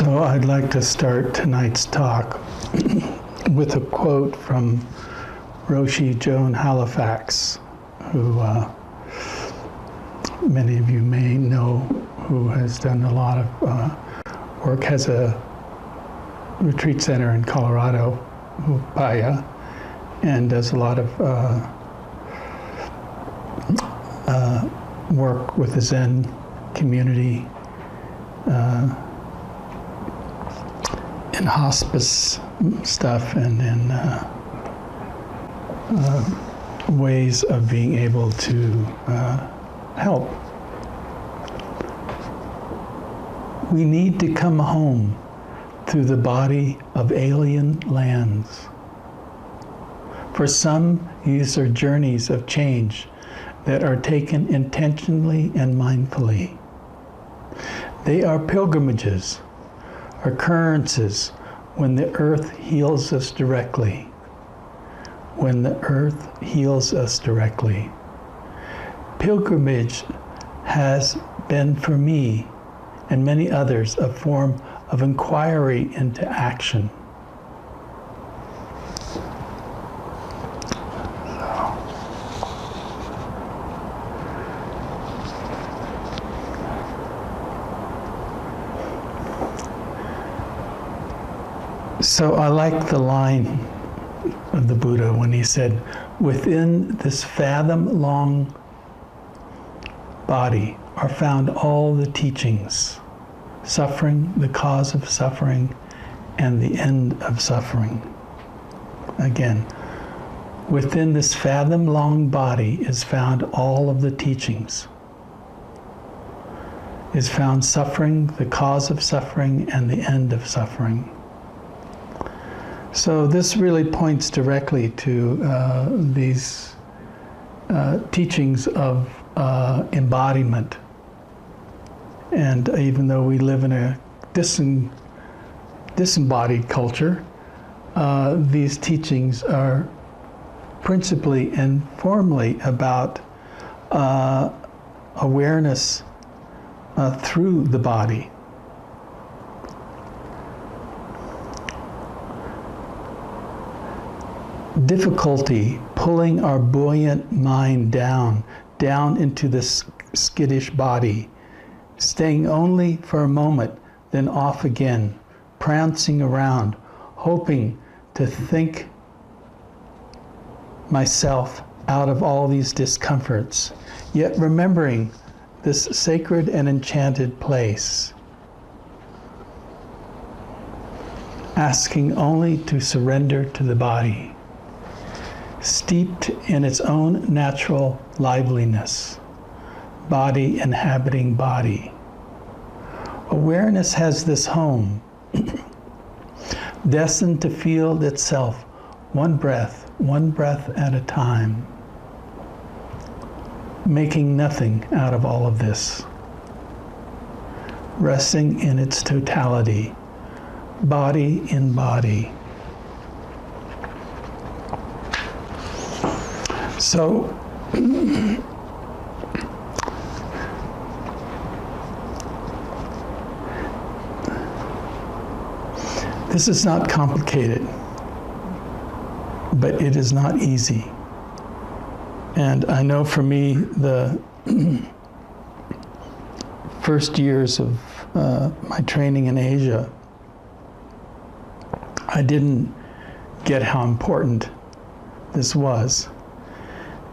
So I'd like to start tonight's talk with a quote from Roshi Joan Halifax, who many of you may know, who has done a lot of work, has a retreat center in Colorado, Upaya, and does a lot of work with the Zen community in hospice stuff and in ways of being able to help. We need to come home through the body of alien lands. For some, these are journeys of change that are taken intentionally and mindfully. They are pilgrimages, occurrences when the earth heals us directly. When the earth heals us directly. Pilgrimage has been for me and many others a form of inquiry into action. So I like the line of the Buddha when he said, within this fathom-long body are found all the teachings, suffering, the cause of suffering, and the end of suffering. Again, within this fathom-long body is found all of the teachings. Is found suffering, the cause of suffering, and the end of suffering. So this really points directly to these teachings of embodiment. And even though we live in a disembodied culture, these teachings are principally and formally about awareness through the body. Difficulty pulling our buoyant mind down into this skittish body, staying only for a moment, then off again, prancing around, hoping to think myself out of all these discomforts, yet remembering this sacred and enchanted place, asking only to surrender to the body, steeped in its own natural liveliness, body inhabiting body. Awareness has this home, destined to feel itself one breath at a time, making nothing out of all of this, resting in its totality, body in body. So, this is not complicated, but it is not easy. And I know for me, the first years of my training in Asia, I didn't get how important this was.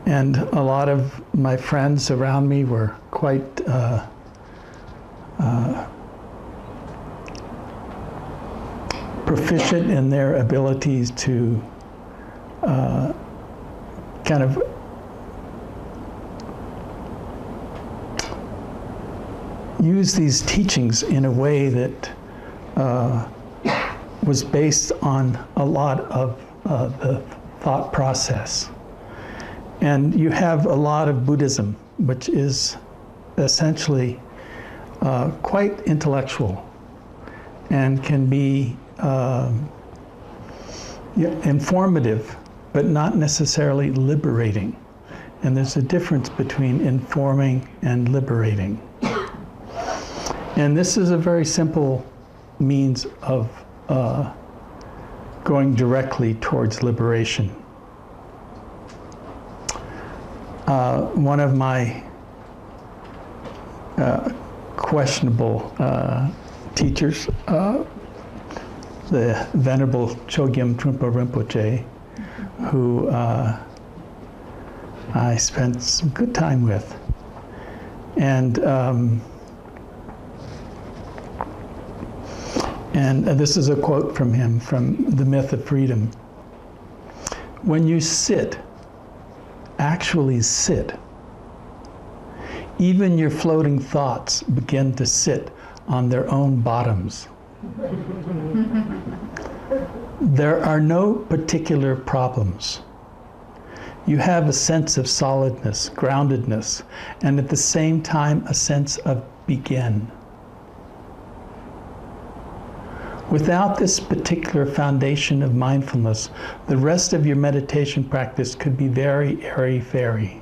And a lot of my friends around me were quite proficient in their abilities to kind of use these teachings in a way that was based on a lot of the thought process. And you have a lot of Buddhism, which is essentially quite intellectual and can be informative, but not necessarily liberating. And there's a difference between informing and liberating. And this is a very simple means of going directly towards liberation. One of my questionable teachers, the Venerable Chogyam Trungpa Rinpoche, who I spent some good time with. And this is a quote from him from The Myth of Freedom. When you sit, actually sit, even your floating thoughts begin to sit on their own bottoms. There are no particular problems. You have a sense of solidness, groundedness, and at the same time a sense of begin. Without this particular foundation of mindfulness, the rest of your meditation practice could be very airy-fairy,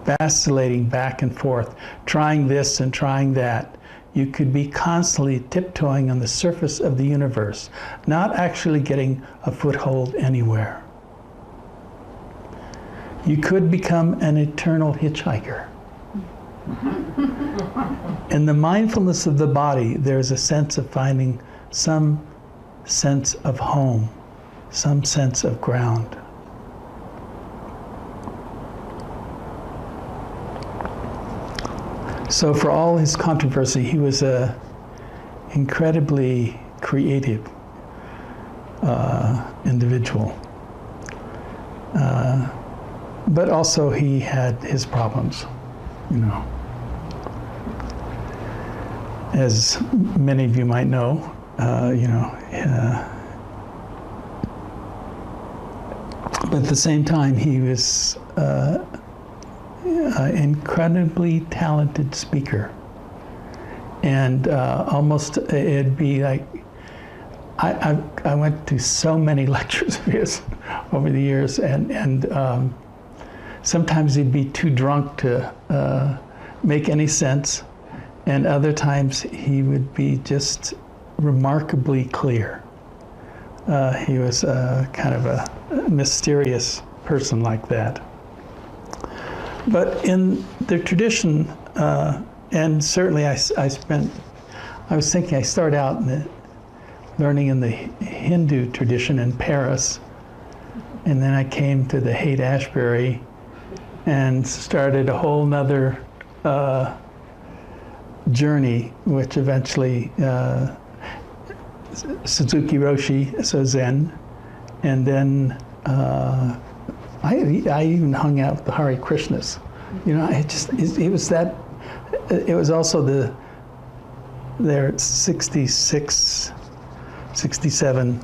vacillating back and forth, trying this and trying that. You could be constantly tiptoeing on the surface of the universe, not actually getting a foothold anywhere. You could become an eternal hitchhiker. In the mindfulness of the body, there's a sense of finding some sense of home, some sense of ground. So for all his controversy, he was an incredibly creative individual. But also he had his problems, you know. As many of you might know, but at the same time, he was an incredibly talented speaker. And almost, it'd be like, I went to so many lectures of his over the years, and sometimes he'd be too drunk to make any sense, and other times he would be just remarkably clear. He was kind of a mysterious person like that. But in the tradition, and certainly I was thinking, I started out learning in the Hindu tradition in Paris, and then I came to the Haight-Ashbury and started a whole nother journey, which eventually Suzuki Roshi, so Zen, and then I even hung out with the Hare Krishnas. You know, it was also there at 66, 67,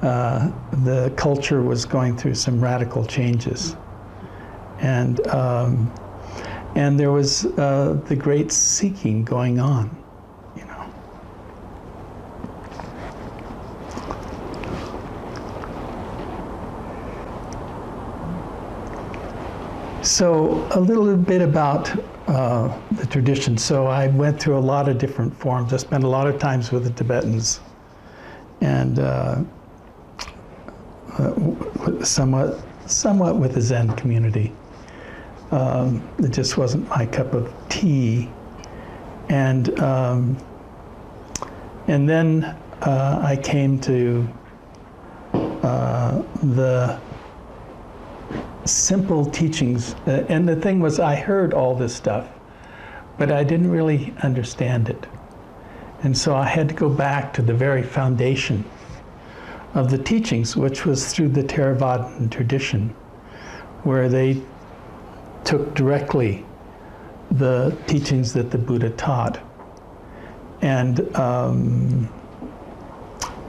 the culture was going through some radical changes. And there was the great seeking going on, you know. So a little bit about the tradition. So I went through a lot of different forms. I spent a lot of times with the Tibetans, and somewhat with the Zen community. It just wasn't my cup of tea, and then I came to the simple teachings, and the thing was, I heard all this stuff, but I didn't really understand it, and so I had to go back to the very foundation of the teachings, which was through the Theravadan tradition, where they took directly the teachings that the Buddha taught and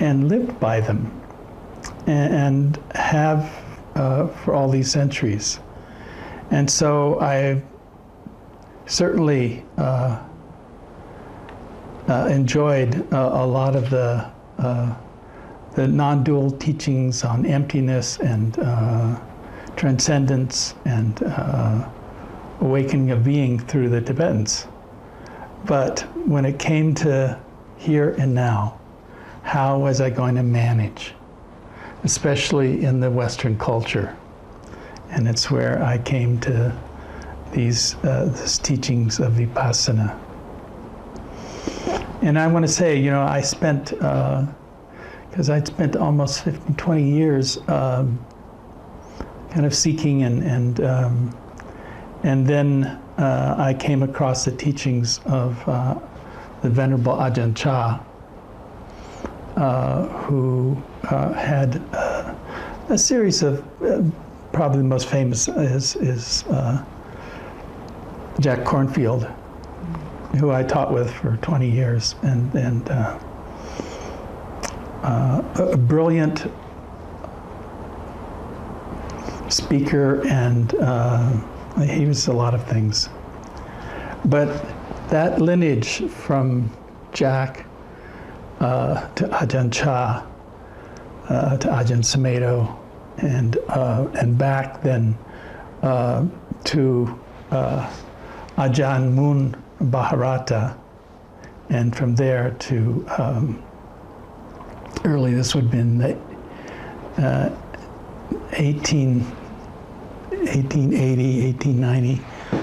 lived by them and have for all these centuries. And so I certainly enjoyed a lot of the non-dual teachings on emptiness and transcendence and awakening of being through the Tibetans. But when it came to here and now. How was I going to manage, especially in the Western culture? And it's where I came to these teachings of Vipassana. And I want to say, you know, I spent, because I'd spent almost 15, 20 years kind of seeking, and then I came across the teachings of the Venerable Ajahn Chah, who had a series of, probably the most famous is Jack Cornfield, who I taught with for 20 years, and a brilliant speaker, and he was a lot of things. But that lineage from Jack to Ajahn Chah, to Ajahn Sumedho, and back then to Ajahn Mun Bharata, and from there to early, this would have been the 1880, 1890,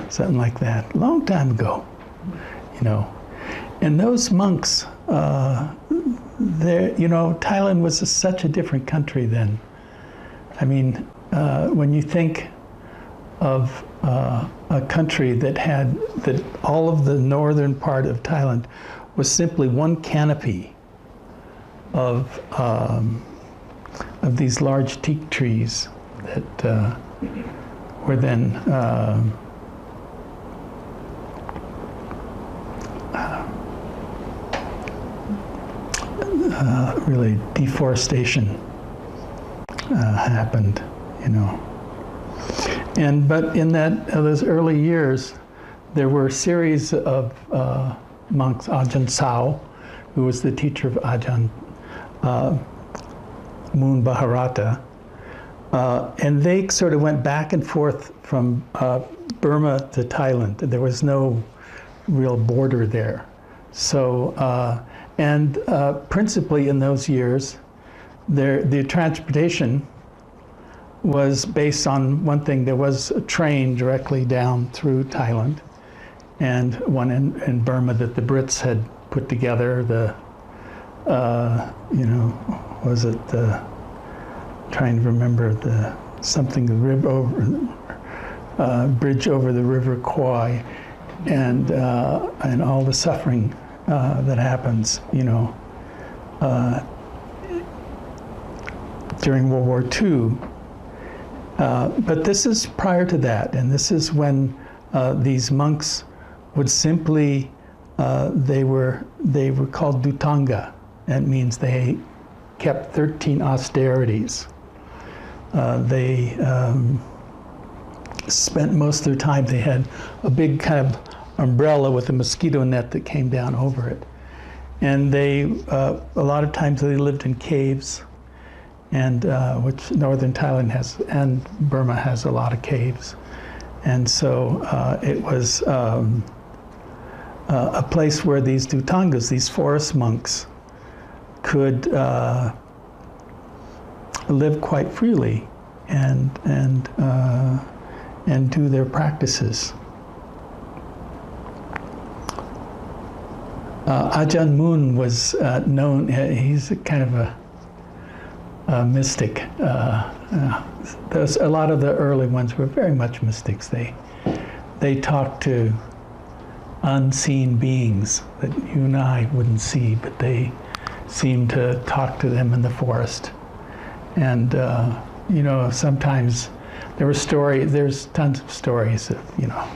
something like that, long time ago, you know. And those monks, you know, Thailand was such a different country then. I mean, when you think of a country that all of the northern part of Thailand was simply one canopy of these large teak trees that were then really deforestation happened, you know. But in those early years, there were a series of monks, Ajahn Sao, who was the teacher of Ajahn Mun Bharata, and they sort of went back and forth from Burma to Thailand. There was no real border there. So, principally in those years, the transportation was based on one thing. There was a train directly down through Thailand, and one in Burma that the Brits had put together. You know, was it trying to remember the bridge over the River Kwai, and all the suffering that happens, you know, during World War II. But this is prior to that, and this is when these monks would simply, they were called Dutanga. That means they kept 13 austerities. They spent most of their time, they had a big kind of umbrella with a mosquito net that came down over it. And they, a lot of times they lived in caves, and which northern Thailand has, and Burma has a lot of caves. And so it was a place where these Dutangas, these forest monks, could live quite freely and do their practices. Ajahn Mun was known, he's a kind of a mystic. A lot of the early ones were very much mystics. They talked to unseen beings that you and I wouldn't see, but they seemed to talk to them in the forest. And you know, sometimes there's tons of stories of, you know,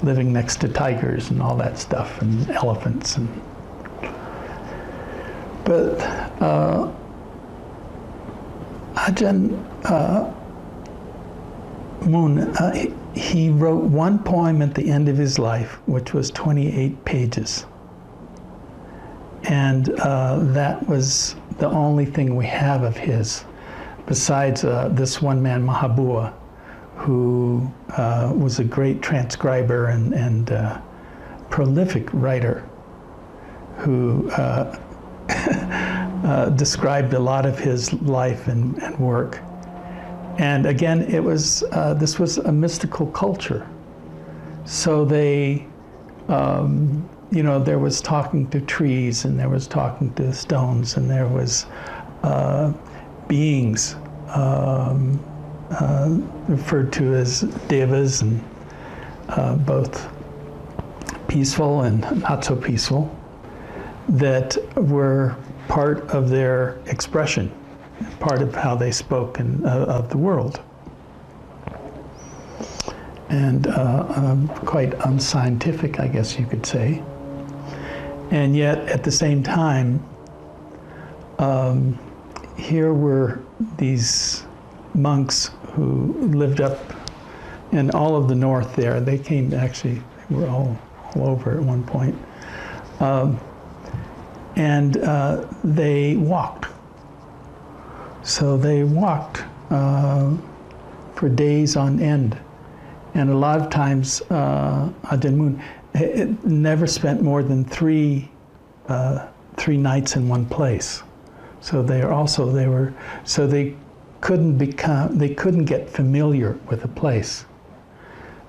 living next to tigers and all that stuff, and elephants, but Ajahn Mun, he wrote one poem at the end of his life, which was 28 pages. And that was the only thing we have of his, besides this one man, Mahabua, who was a great transcriber and prolific writer. who described a lot of his life and work. And again, it was this was a mystical culture. So they, there was talking to trees, and there was talking to stones, and there was beings referred to as devas, and both peaceful and not so peaceful, that were part of their expression, part of how they spoke of the world. And quite unscientific, I guess you could say. And yet, at the same time, here were these monks who lived up in all of the north there. They came, actually, they were all over at one point. And they walked. So they walked for days on end. And a lot of times, Ajahn Mun never spent more than three nights in one place. So they couldn't get familiar with a place,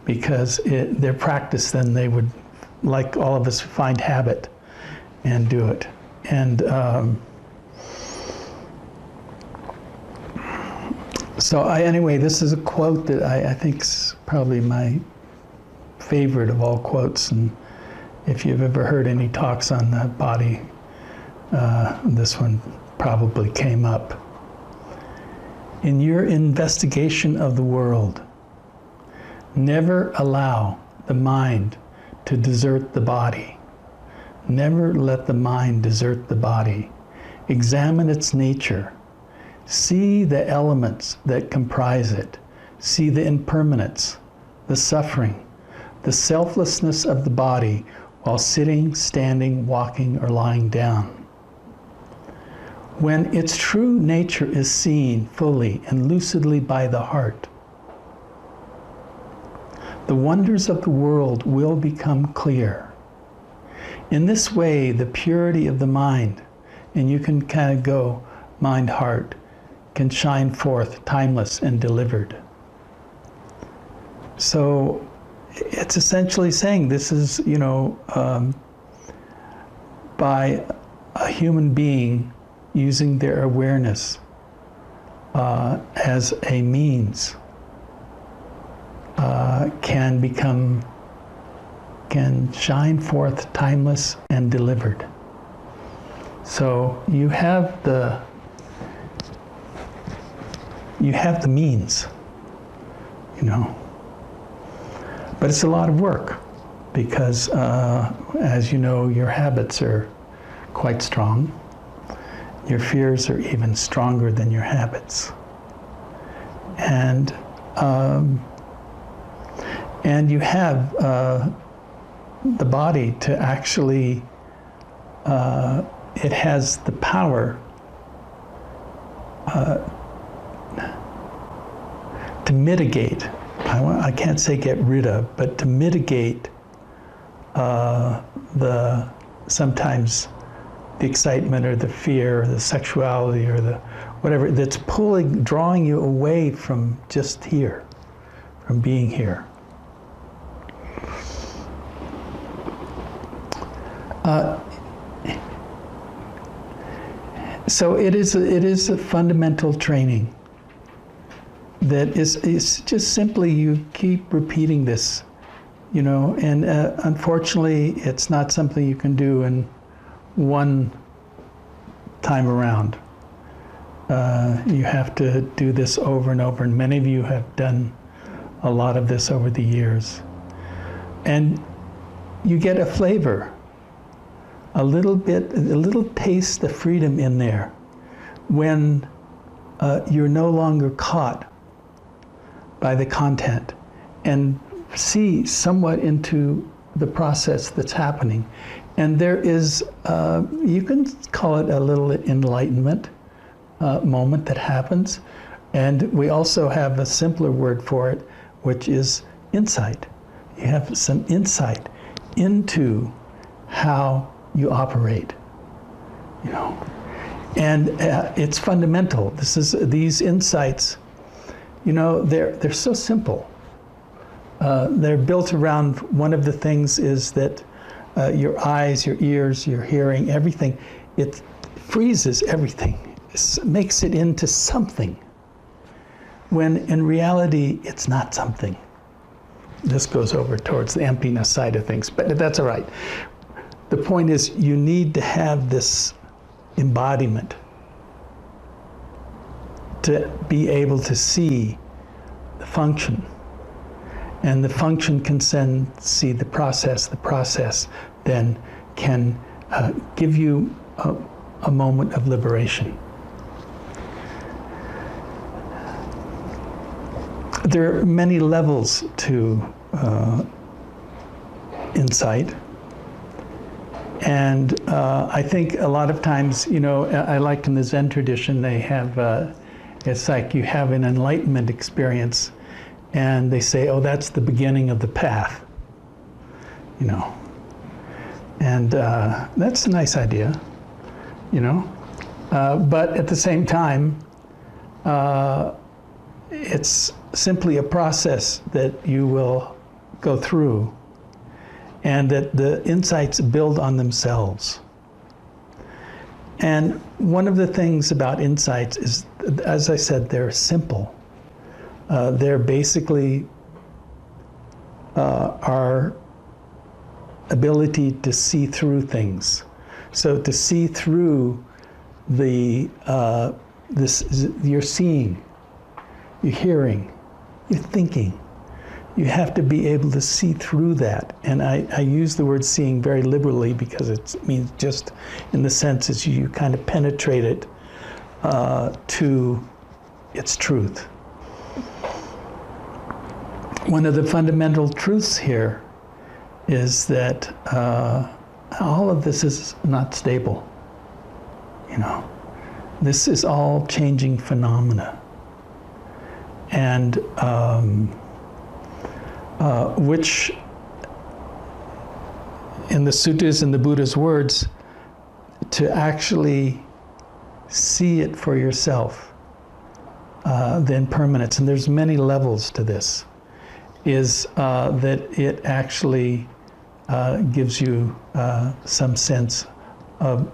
because their practice, then they would, like all of us, find habit and do it. And anyway, this is a quote that I think's probably my favorite of all quotes. And if you've ever heard any talks on the body, this one probably came up. In your investigation of the world, never allow the mind to desert the body. Never let the mind desert the body. Examine its nature. See the elements that comprise it. See the impermanence, the suffering, the selflessness of the body while sitting, standing, walking, or lying down. When its true nature is seen fully and lucidly by the heart, the wonders of the world will become clear. In this way, the purity of the mind, and you can kind of go mind-heart, can shine forth timeless and delivered. So it's essentially saying this is, by a human being using their awareness as a means, can shine forth timeless and delivered. So you have the means, but it's a lot of work, because as you know, your habits are quite strong. Your fears are even stronger than your habits. And you have the body to actually, it has the power to mitigate, I can't say get rid of, but to mitigate sometimes the excitement or the fear or the sexuality or the whatever that's drawing you away from just here, from being here. So it is a fundamental training that is just simply you keep repeating this, and unfortunately it's not something you can do in one time around. You have to do this over and over, and many of you have done a lot of this over the years. And you get a flavor, a little taste of freedom in there when you're no longer caught by the content and see somewhat into the process that's happening. And there is, you can call it a little enlightenment moment that happens. And we also have a simpler word for it, which is insight. You have some insight into how you operate, you know. And it's fundamental. These insights, you know, they're so simple. They're built around, one of the things is that your eyes, your ears, your hearing, everything, it freezes everything. It makes it into something, when in reality, it's not something. This goes over towards the emptiness side of things, but that's all right. The point is, you need to have this embodiment to be able to see the function. And the function can then see the process. The process then can give you a moment of liberation. There are many levels to insight. And I think a lot of times, you know, I like in the Zen tradition, they have, it's like you have an enlightenment experience, and they say, oh, that's the beginning of the path, you know. And that's a nice idea, you know. But at the same time, it's simply a process that you will go through, and that the insights build on themselves. And one of the things about insights is, as I said, they're simple. They're basically our ability to see through things. So to see through you're seeing, you're hearing, you're thinking. You have to be able to see through that. And I use the word seeing very liberally, because it means just in the sense as you kind of penetrate it to its truth. One of the fundamental truths here is that all of this is not stable. You know, this is all changing phenomena. And which in the suttas and the Buddha's words, to actually see it for yourself, the impermanence, and there's many levels to this, is that it actually gives you some sense of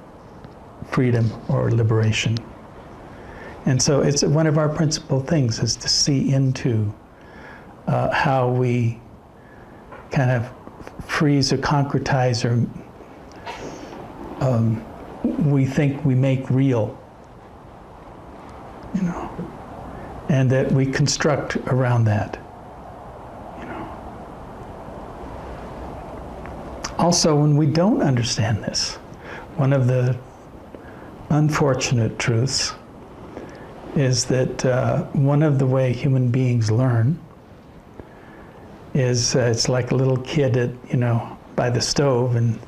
freedom or liberation. And so it's one of our principal things, is to see into how we kind of freeze or concretize, or we think we make real, you know, and that we construct around that, you know. Also, when we don't understand this, one of the unfortunate truths is that one of the way human beings learn is it's like a little kid at, you know, by the stove, and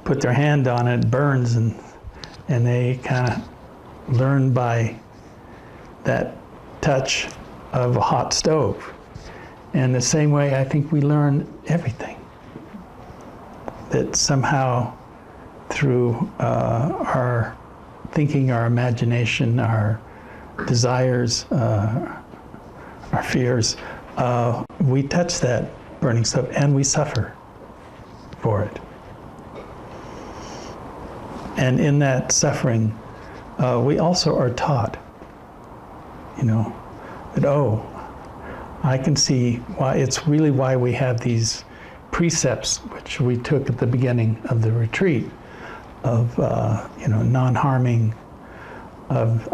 put their hand on it, it burns, and they kind of learn by that touch of a hot stove. And the same way, I think we learn everything. That somehow through our thinking, our imagination, our desires, our fears, we touch that burning stove, and we suffer for it. And in that suffering, we also are taught, you know, that, oh, I can see why, it's really why we have these precepts, which we took at the beginning of the retreat, of, you know, non-harming, of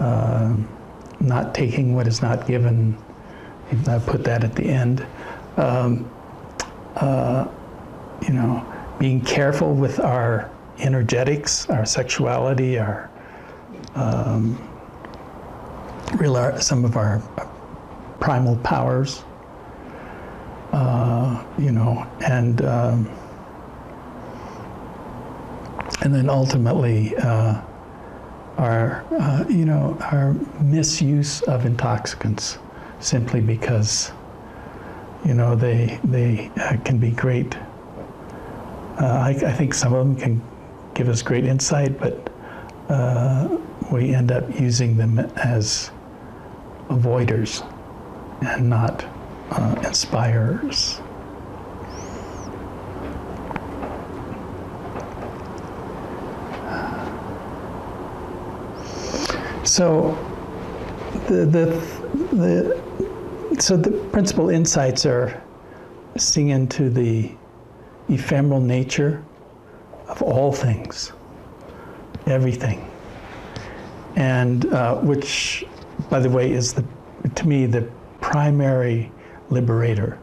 not taking what is not given. I put that at the end. You know, being careful with our energetics, our sexuality, our some of our primal powers, you know, and then ultimately our you know, our misuse of intoxicants, simply because, you know, they can be great. I think some of them can give us great insight, but we end up using them as avoiders and not inspirers. So the principal insights are seeing into the ephemeral nature of all things, everything, and which, by the way, is to me the primary liberator.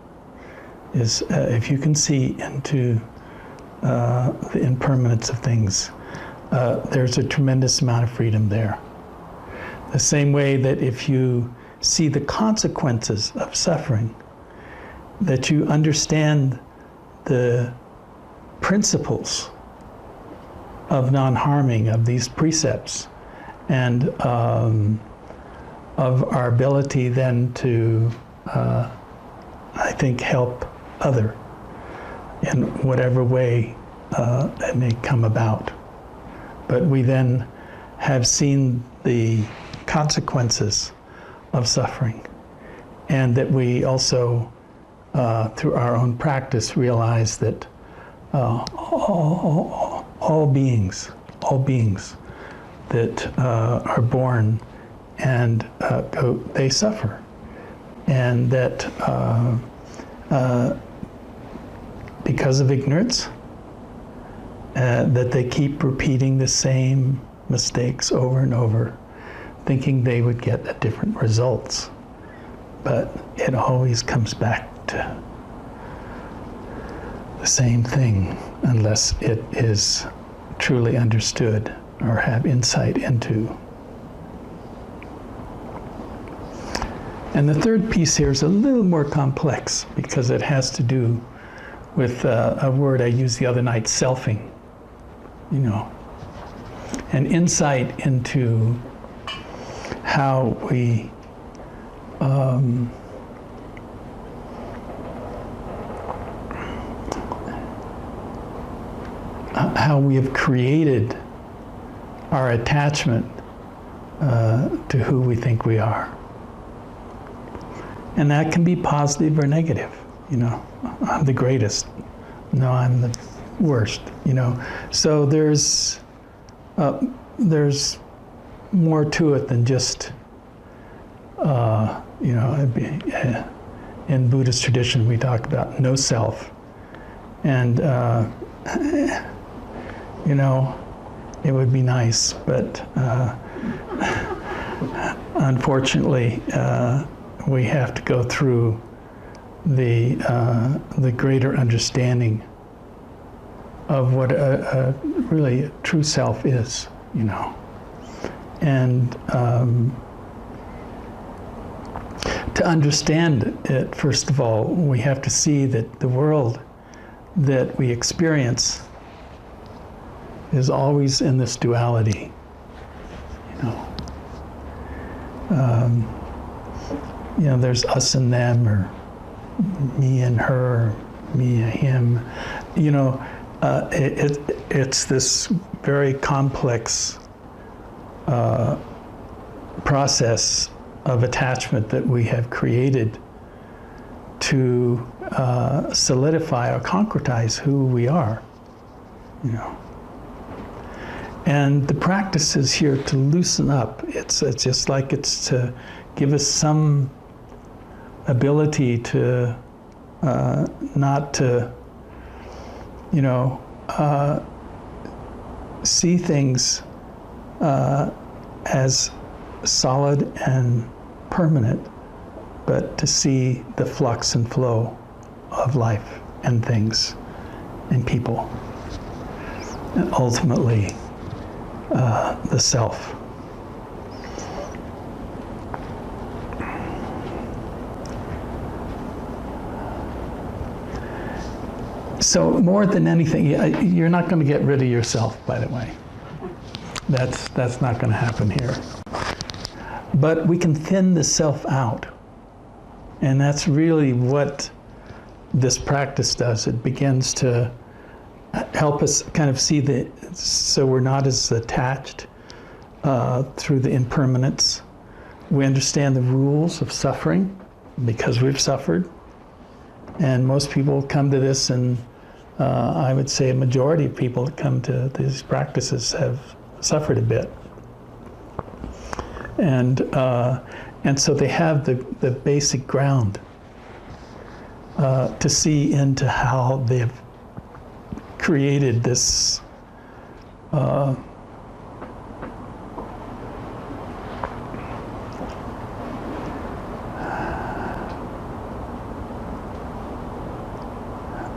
Is if you can see into the impermanence of things, there's a tremendous amount of freedom there. The same way that if you see the consequences of suffering, that you understand the principles of non-harming, of these precepts, and of our ability then to, I think, help other in whatever way it may come about. But we then have seen the consequences of suffering, and that we also, through our own practice, realize that all beings that are born and they suffer, and that because of ignorance, that they keep repeating the same mistakes over and over, thinking they would get different results. But it always comes back to the same thing unless it is truly understood or have insight into. And the third piece here is a little more complex because it has to do with a word I used the other night, selfing. You know, an insight into how we have created our attachment to who we think we are. And that can be positive or negative. You know, I'm the greatest. No, I'm the worst. You know, so there's more to it than just, you know, in Buddhist tradition we talk about no self. And, you know, it would be nice, but unfortunately we have to go through the greater understanding of what really a true self is, you know. And to understand it, first of all, we have to see that the world that we experience is always in this duality, you know. You know, there's us and them, or me and her, or me and him. You know, it's this very complex process of attachment that we have created to solidify or concretize who we are, you know. And the practice is here to loosen up. It's just like it's to give us some ability to not to, you know, see things as solid and permanent, but to see the flux and flow of life and things and people, and ultimately the self. So more than anything, you're not going to get rid of yourself, by the way. That's not going to happen here. But we can thin the self out. And that's really what this practice does. It begins to help us kind of see so we're not as attached through the impermanence. We understand the rules of suffering because we've suffered. And most people come to this, and I would say a majority of people that come to these practices have suffered a bit. And so they have the basic ground to see into how they've created this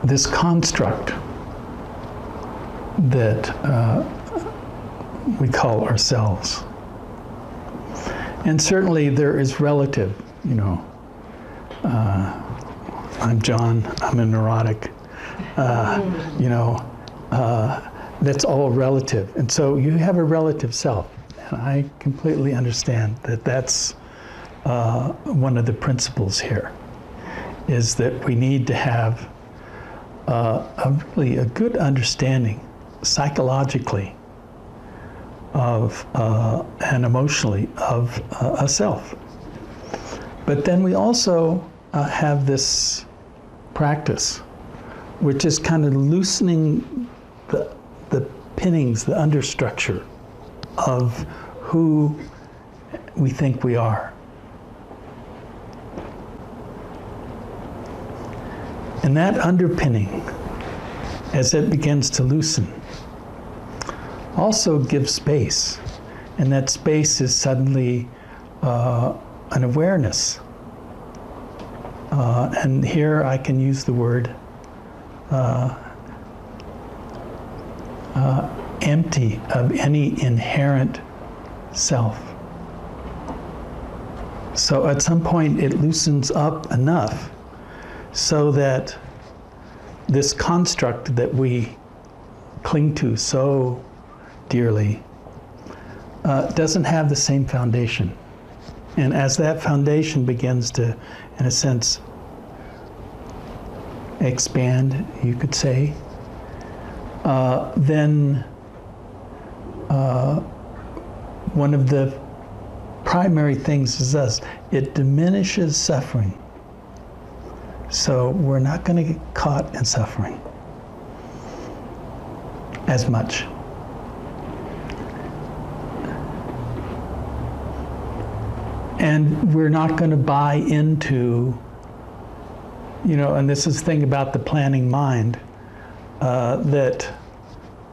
this construct that we call ourselves. And certainly there is relative, I'm John, I'm a neurotic, that's all relative. And so you have a relative self. And I completely understand that that's one of the principles here, is that we need to have really a good understanding psychologically of and emotionally of a self. But then we also have this practice, which is kind of loosening the pinnings, the understructure of who we think we are. And that underpinning, as it begins to loosen, also gives space. And that space is suddenly an awareness. And here I can use the word empty of any inherent self. So at some point it loosens up enough so that this construct that we cling to so dearly doesn't have the same foundation. And as that foundation begins to, in a sense, expand, you could say, then one of the primary things is this: it diminishes suffering. So we're not going to get caught in suffering as much. And we're not going to buy into, and this is the thing about the planning mind, that,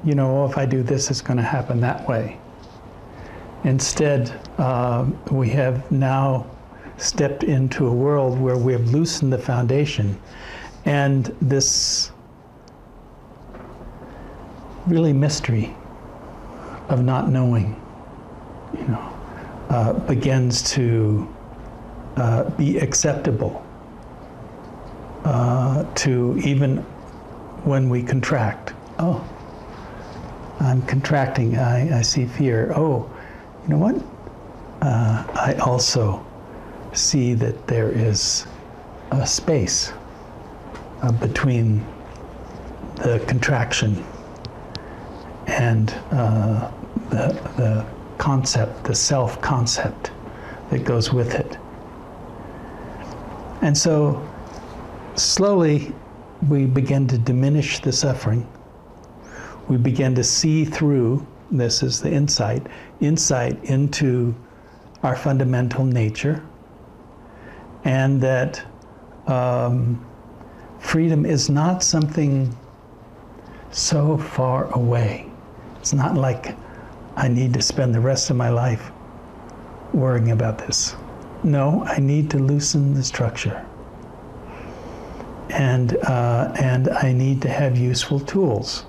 if I do this, it's going to happen that way. Instead, we have now stepped into a world where we have loosened the foundation, and this really mystery of not knowing, begins to be acceptable to even when we contract. Oh, I'm contracting, I see fear. Oh, you know what? I also see that there is a space between the contraction and the concept, the self-concept that goes with it. And so slowly we begin to diminish the suffering. We begin to see through, this is the insight into our fundamental nature, and that freedom is not something so far away. It's not like I need to spend the rest of my life worrying about this. No, I need to loosen the structure. And I need to have useful tools.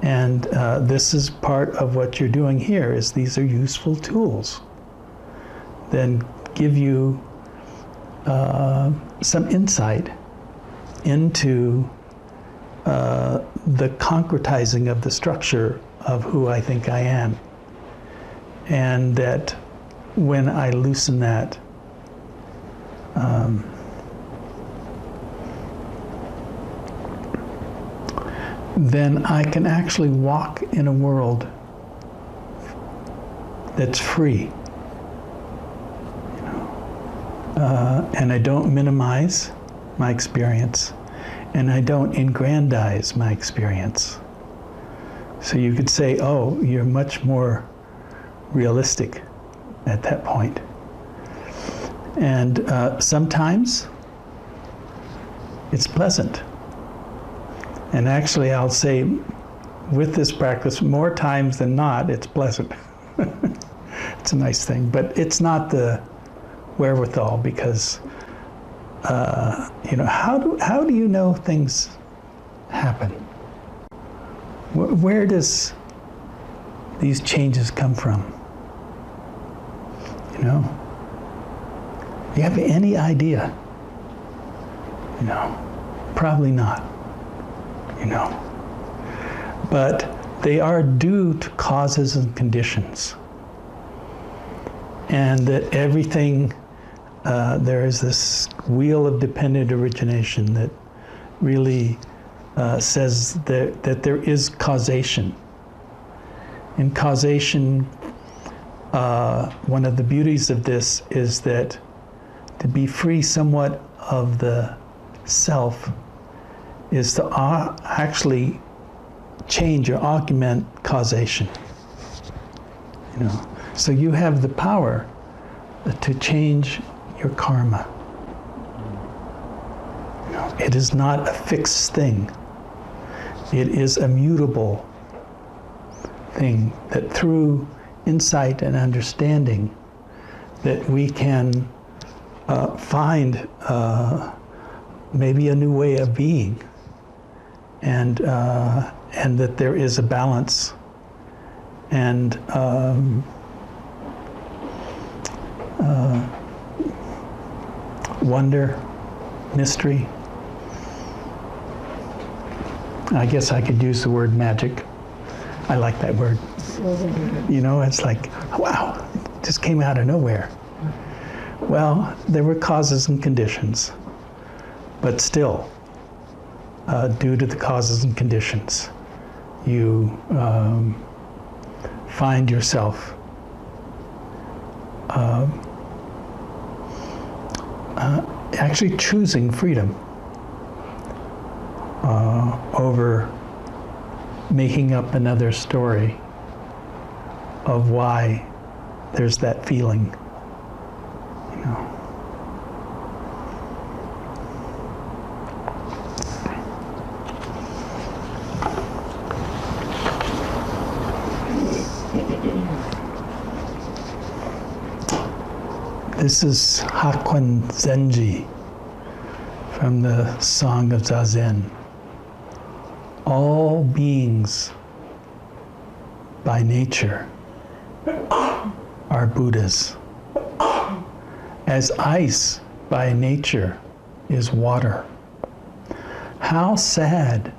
And this is part of what you're doing here, is these are useful tools. Then give you some insight into the concretizing of the structure of who I think I am. And that when I loosen that, then I can actually walk in a world that's free. And I don't minimize my experience, and I don't aggrandize my experience. So you could say, oh, you're much more realistic at that point. And sometimes it's pleasant. And actually, I'll say, with this practice, more times than not, it's pleasant. It's a nice thing, but it's not the wherewithal, because how do you know things happen? Where does these changes come from? You know, do you have any idea? You know, probably not. You know, but they are due to causes and conditions, and that everything. There is this wheel of dependent origination that really says that there is causation. In causation, one of the beauties of this is that to be free somewhat of the self is to actually change or augment causation. You know, so you have the power to change your karma. You know, it is not a fixed thing. It is a mutable thing that through insight and understanding that we can find maybe a new way of being, and that there is a balance and wonder, mystery. I guess I could use the word magic. I like that word. You know, it's like, wow, it just came out of nowhere. Well, there were causes and conditions, but still, due to the causes and conditions, you find yourself actually choosing freedom over making up another story of why there's that feeling, you know. This is Hakuin Zenji from the Song of Zazen. All beings by nature are Buddhas, as ice by nature is water. How sad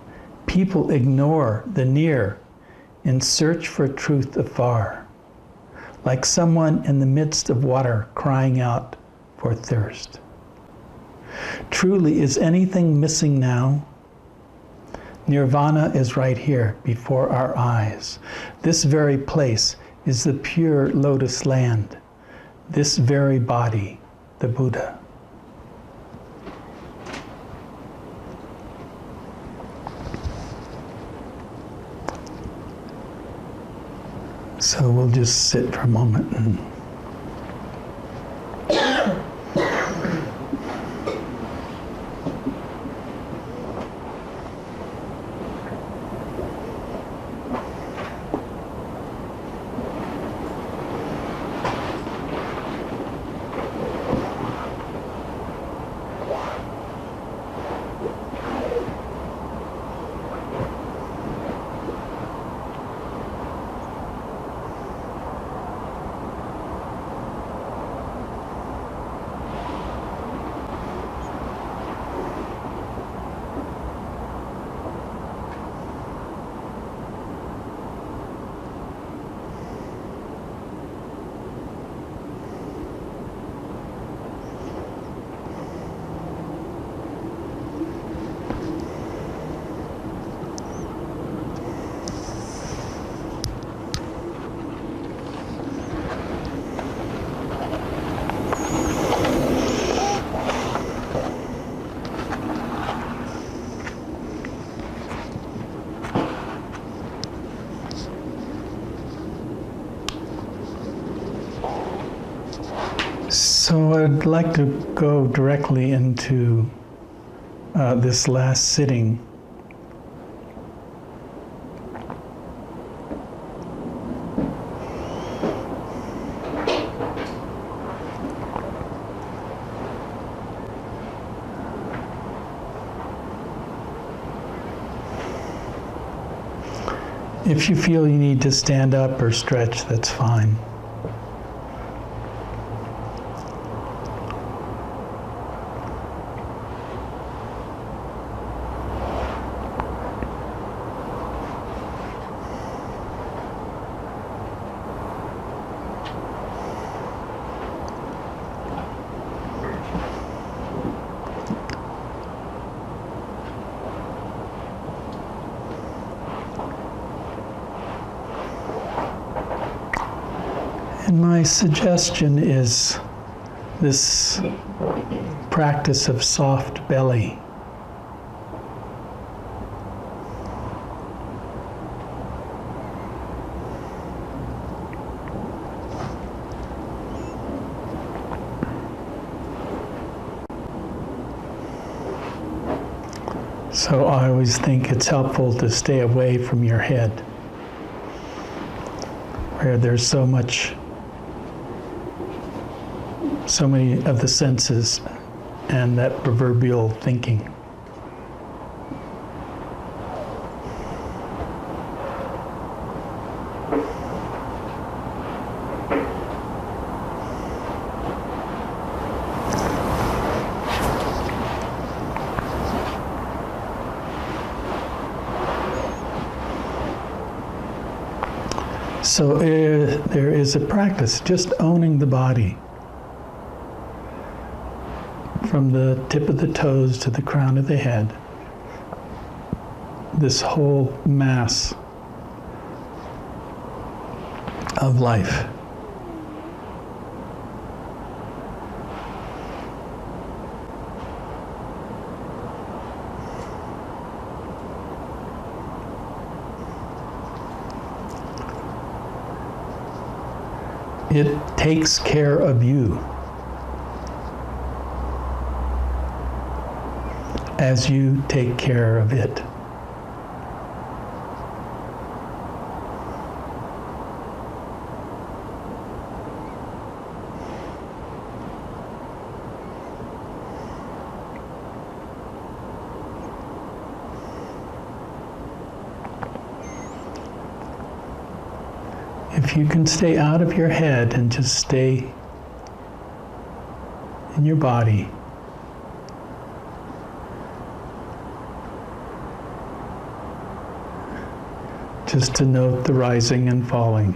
people ignore the near in search for truth afar, like someone in the midst of water crying out for thirst. Truly, is anything missing now? Nirvana is right here before our eyes. This very place is the pure lotus land. This very body, the Buddha. So we'll just sit for a moment and So I'd like to go directly into this last sitting. If you feel you need to stand up or stretch, that's fine. And my suggestion is this practice of soft belly. So I always think it's helpful to stay away from your head, where there's so many of the senses and that proverbial thinking. So there is a practice, just owning the body. From the tip of the toes to the crown of the head, this whole mass of life. It takes care of you as you take care of it. If you can stay out of your head and just stay in your body, just to note the rising and falling.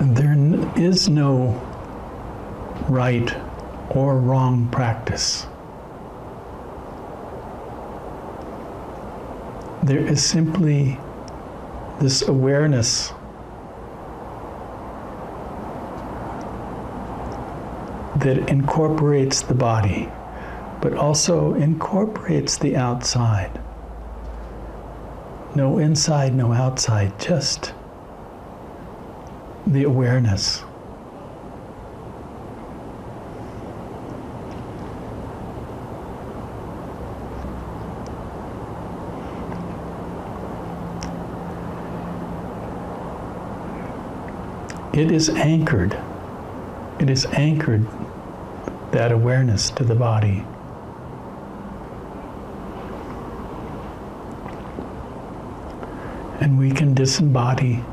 There is no right or wrong practice. There is simply this awareness that incorporates the body, but also incorporates the outside. No inside, no outside, just the awareness. it is anchored. It is anchored, that awareness, to the body. And we can disembody.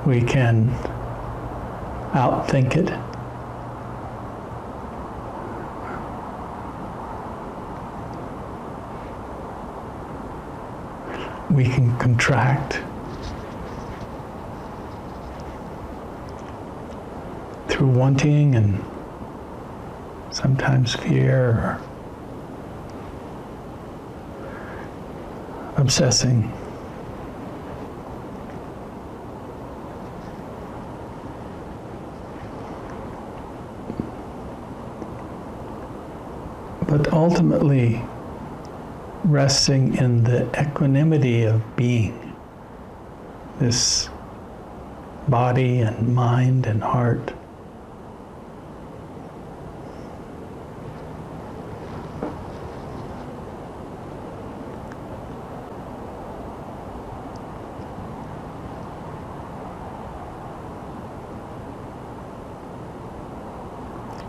We can outthink it. We can contract through wanting and sometimes fear or obsessing. But ultimately, resting in the equanimity of being, this body and mind and heart.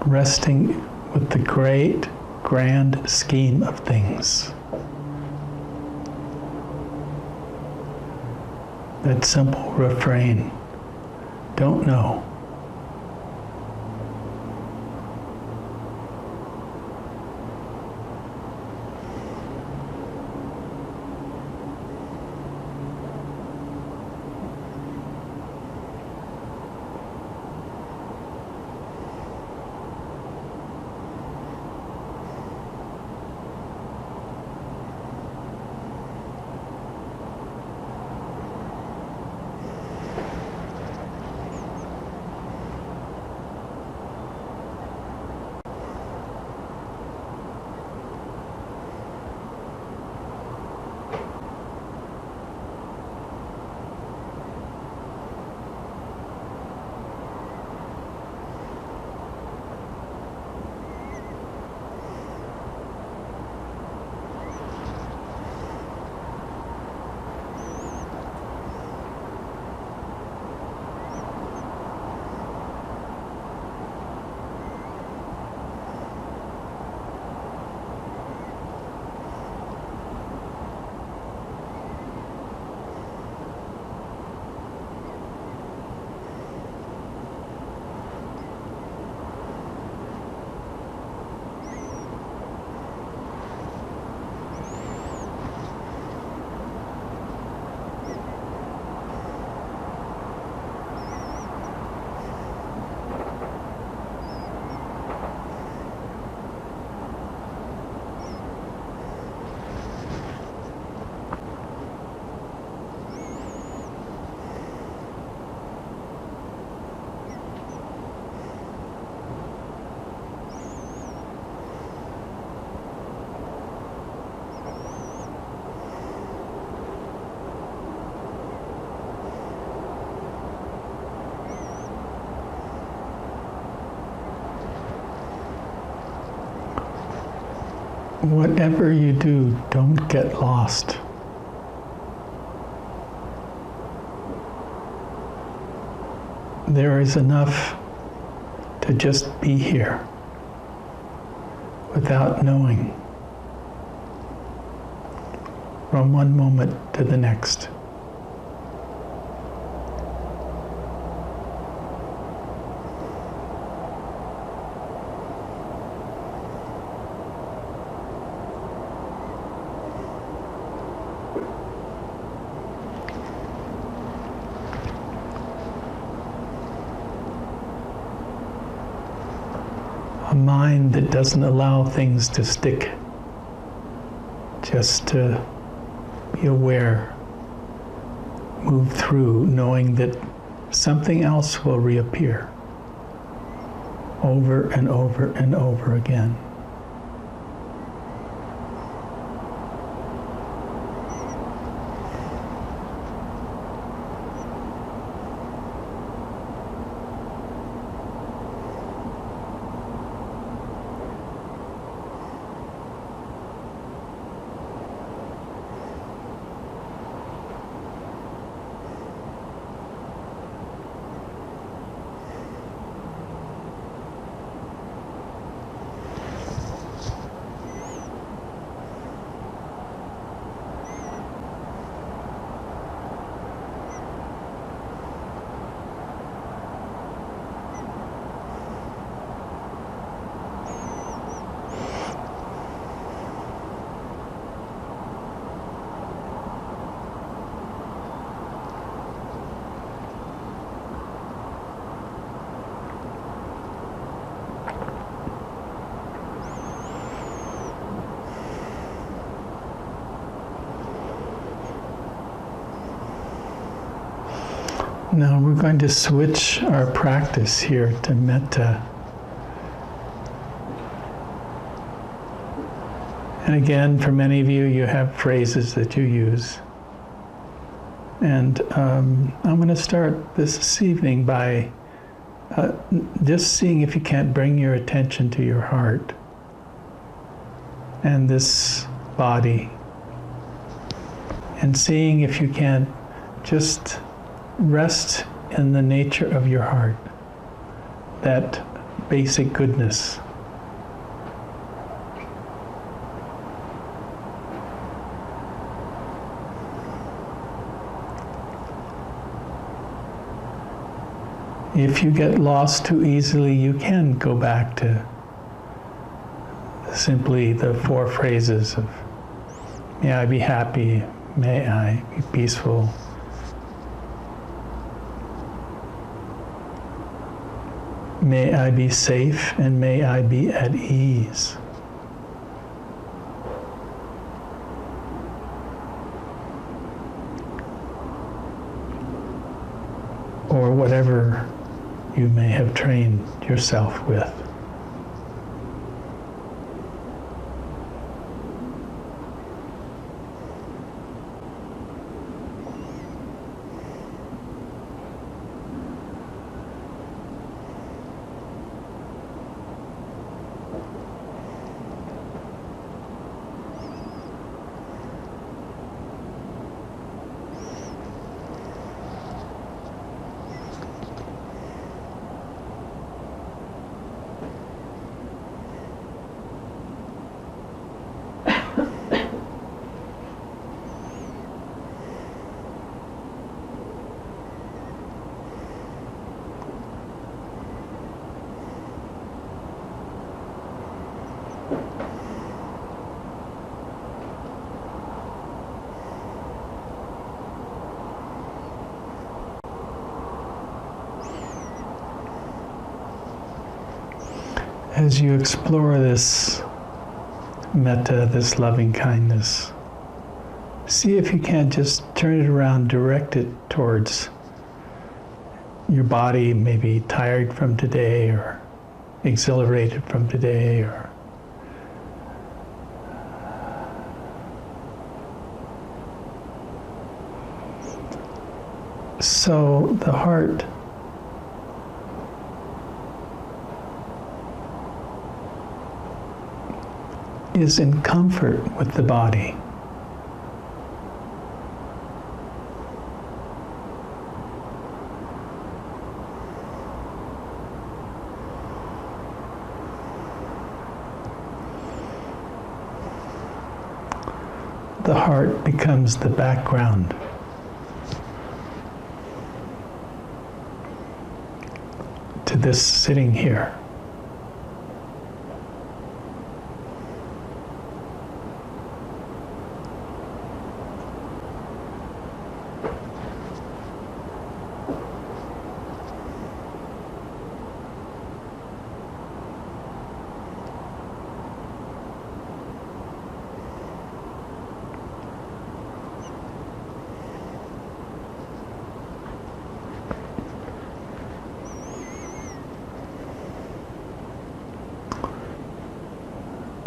Resting with the great, grand scheme of things. That simple refrain, don't know. Whatever you do, don't get lost. There is enough to just be here without knowing from one moment to the next. A mind that doesn't allow things to stick, just to be aware, move through, knowing that something else will reappear over and over and over again. Now we're going to switch our practice here to metta. And again, for many of you, you have phrases that you use. And I'm going to start this evening by just seeing if you can't bring your attention to your heart and this body, and seeing if you can't just rest in the nature of your heart, that basic goodness. If you get lost too easily, you can go back to simply the 4 phrases of, may I be happy, may I be peaceful, may I be safe, and may I be at ease. Or whatever you may have trained yourself with. As you explore this metta, this loving kindness, see if you can't just turn it around, direct it towards your body, maybe tired from today or exhilarated from today, or so the heart is in comfort with the body. The heart becomes the background. To this sitting here.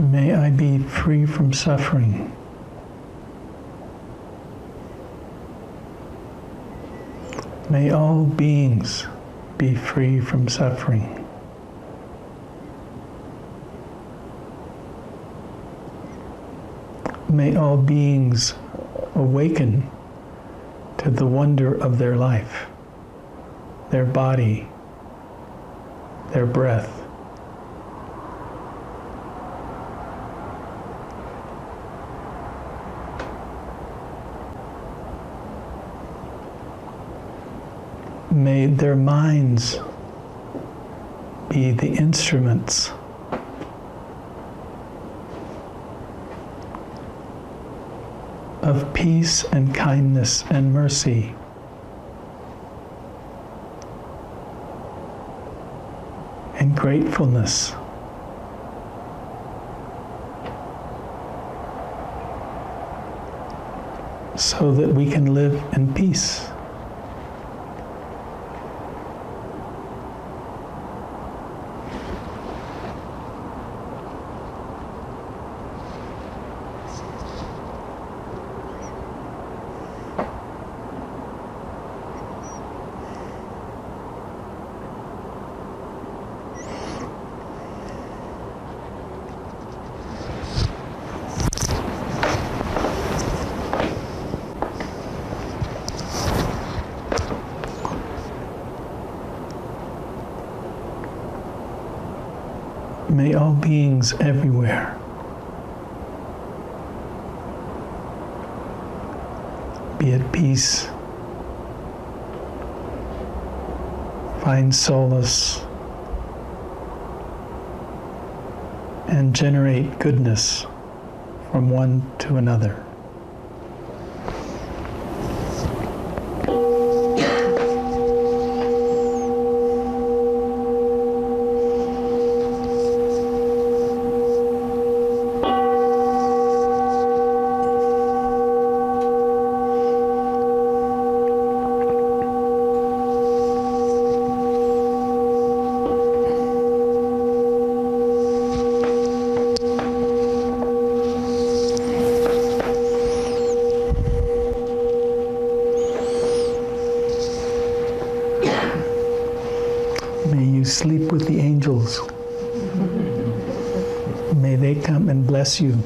May I be free from suffering. May all beings be free from suffering. May all beings awaken to the wonder of their life, their body, their breath. May their minds be the instruments of peace and kindness and mercy. And gratefulness. So that we can live in peace. May all beings everywhere be at peace, find solace, and generate goodness from one to another. May you sleep with the angels. May they come and bless you.